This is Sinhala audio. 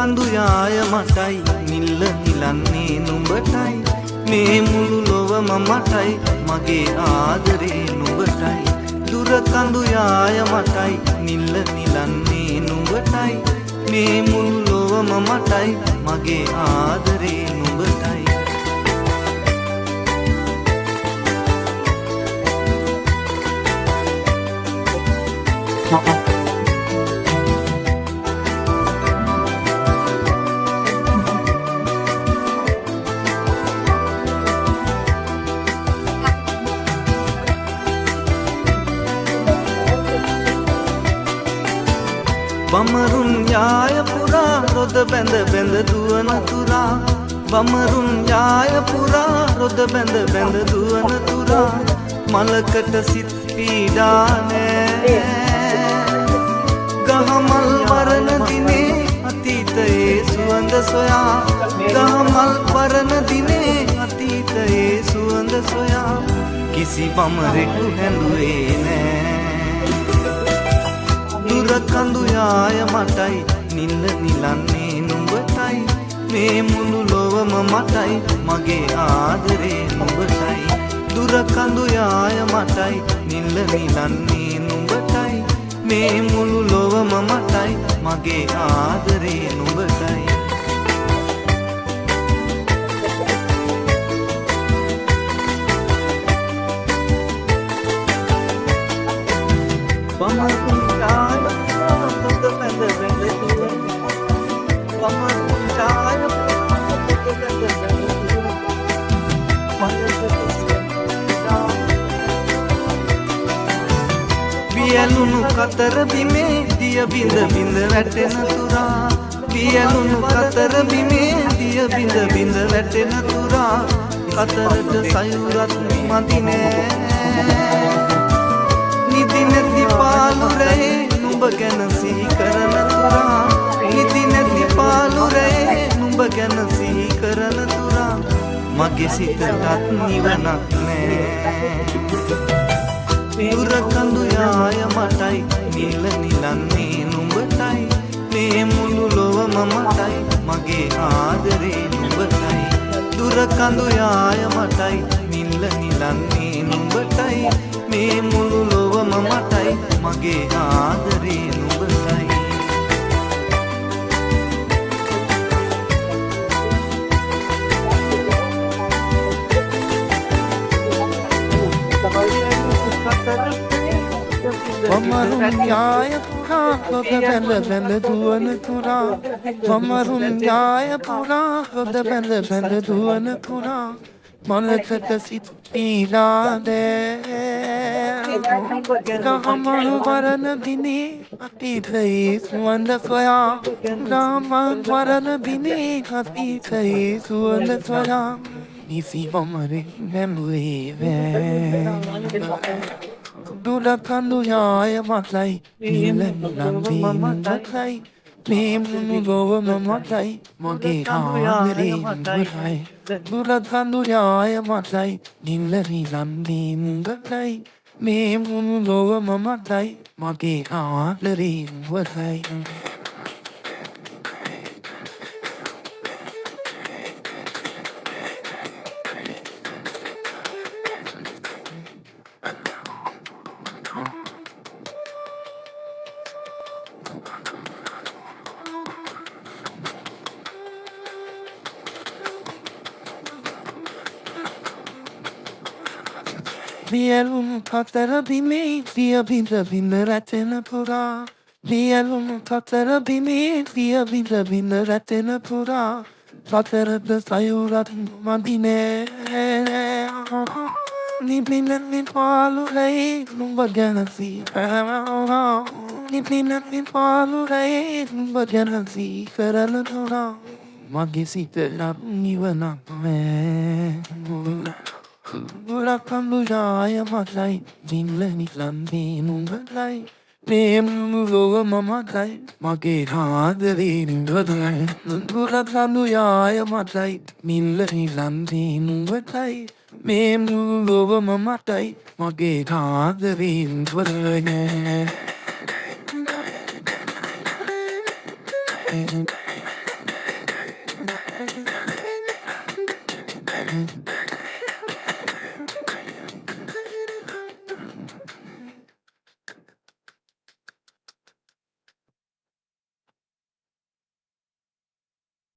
කඳු යාය මටයි නිල්ල නිලන්නේ නුඹටයි මේ මුළු ලොවම මටයි මගේ ආදරේ නුඹටයි දුර කඳු යාය මටයි නිල්ල නිලන්නේ නුඹටයි මේ මුළු ලොවම මටයි මගේ ආදරේ නුඹටයි බමරුන් යාය පුරා රොද බැඳ බැඳ දුවන තුරා බමරුන් යාය පුරා රොද බැඳ බැඳ දුවන තුරා මලකට සිත් පීඩා නෑ ගහමල් වරණ දිනේ අතීතයේ සුවඳ සොයා ගහමල් වරණ දිනේ අතීතයේ සුවඳ සොයා කිසි බමරෙකු හැඳුවේ නෑ දුර කඳු යාය මටයි නිල්ල නිලන්නේ නුඹටයි මේ මුළු ලොවම මටයි මගේ ආදරේ නුඹටයි දුර කඳු යාය මටයි නිල්ල නිලන්නේ නුඹටයි මේ මුළු ලොවම මටයි මගේ ආදරේ නුඹටයි බමරුන් යාය රොද බැඳ බැඳ දුවන බමරුන් යාය රොද බැඳ බැඳ දුවන පියලුණු කතර බිමේ දිය බිඳ බිඳ වැටෙන තුරා පියලුණු කතර බිමේ දිය බිඳ බිඳ වැටෙන තුරා කතරට සයුරත් මදි නෑ නිදි නැති පාලුරේ නුඹ ගැන සිහි කරන තුරා නිදි නැති පාලුරේ නුඹ ගැන සිහි කරන තුරා මගේ සිතටත් නිවනක් නෑ දුර කඳු යාය මටයි නිල නිලන්නේ නුඹටයි මේ මුළු ලොවම මටයි මගේ ආදරේ නුඹටයි දුර කඳු යාය මටයි නිල නිලන්නේ නුඹටයි මේ මුළු ලොවම මටයි මගේ ආදරේ නුඹටයි බමරුන් යාය පුරා රොද බැඳ බැඳ දුවන තුරා බමරුන් යාය පුරා රොද බැඳ බැඳ දුවන තුරා මලකට සිත් පීඩා දෑ ගහමල් වරණ දිනේ අතීතයේ සුවඳ සොයා ගහමල් වරණ දිනේ අතීතයේ සුවඳ සොයා නිසි බමරේ නැඹුවේ දුර කඳු යාය මටයි නිල නිලන්නේ නුඹටයි මේ මුළු ලොවම මටයි මගේ ආදරේ නුඹටයි දුර කඳු යාය මටයි නිල නිලන්නේ නුඹටයි මේ මුළු ලොවම මටයි මගේ ආදරේ නුඹටයි Vielun tatara bime, via binda binda ratena pura. Vielun tatara bime, via binda ratena pura. Tatara the sayurat madine. Niblina min palu rei, numba gana si. Niblina min palu rei, numba gana si. Ferala tora. Magisita la niwana me. Dura kandු යාය මටයි නිල නිලන්නේ නුඹටයි මේ මුළු ලොවම මටයි මගේ ආදරේ නුඹටයි දුර කඳු යාය මටයි නිල නිලන්නේ නුඹටයි මේ මුළු ලොවම මටයි මගේ ආදරේ නුඹටයි